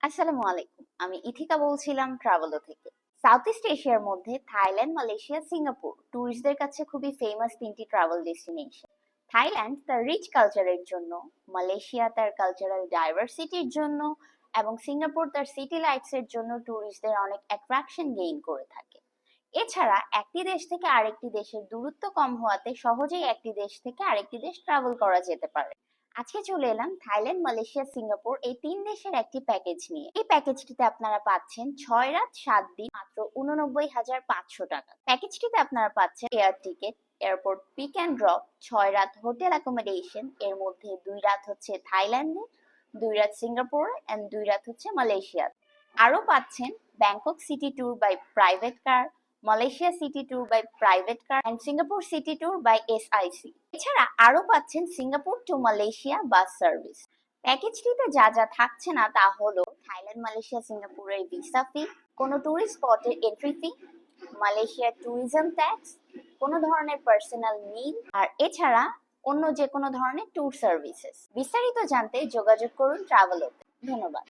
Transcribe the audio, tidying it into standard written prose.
আসসালামু আলাইকুম। আমি ইথিকা বলছিলাম ট্রাভেলো থেকে। সাউথ ইস্ট এশিয়ার মধ্যে থাইল্যান্ড, মালয়েশিয়া, সিঙ্গাপুর ট্যুরিস্টদের কাছে খুবই ফেমাস তিনটি ট্রাভেল ডেস্টিনেশন। থাইল্যান্ড তার রিচ কালচারের জন্য, মালয়েশিয়া তার কালচারাল ডাইভার্সিটির জন্য এবং সিঙ্গাপুর তার সিটি লাইটস এর জন্য ট্যুরিস্টদের অনেক অ্যাট্রাকশন গেইন করে থাকে। এছাড়া একটি দেশ থেকে আরেকটি দেশের দূরত্ব কম হওয়াতে সহজেই একটি দেশ থেকে আরেকটি দেশ ট্রাভেল করা যেতে পারে। আজকে চলে এলাম থাইল্যান্ড, মালয়েশিয়া, সিঙ্গাপুর এই তিন দেশের একটি প্যাকেজ নিয়ে। এই প্যাকেজটিতে আপনারা পাচ্ছেন 6 রাত 7 দিন মাত্র 89,500 টাকা। প্যাকেজটিতে আপনারা পাচ্ছেন air ticket, airport pick and drop, 6 রাত হোটেল অ্যাকোমোডেশন, এর মধ্যে 2 রাত হচ্ছে থাইল্যান্ডে, 2 রাত সিঙ্গাপুরে এন্ড 2 রাত হচ্ছে মালয়েশিয়া। আরো পাচ্ছেন Bangkok city tour by private car, Malaysia city tour by private car and Singapore city tour by SIC. এছাড়া আরো পাচ্ছেন Singapore to Malaysia bus service. প্যাকেজটিতে যা যা থাকছে না তা হলো থাইল্যান্ড, মালয়েশিয়া, সিঙ্গাপুরের ভিসা ফি, কোনো ট্যুরিস্ট স্পটের এন্ট্রি ফি, মালয়েশিয়ার ট্যুরিজম ট্যাক্স, কোনো ধরনের পার্সোনাল মিল, আর এছাড়া অন্য যে কোনো ধরনের ট্যুর সার্ভিসেস। বিস্তারিত জানতে যোগাযোগ করুন ট্রাভেলোতে। ধন্যবাদ।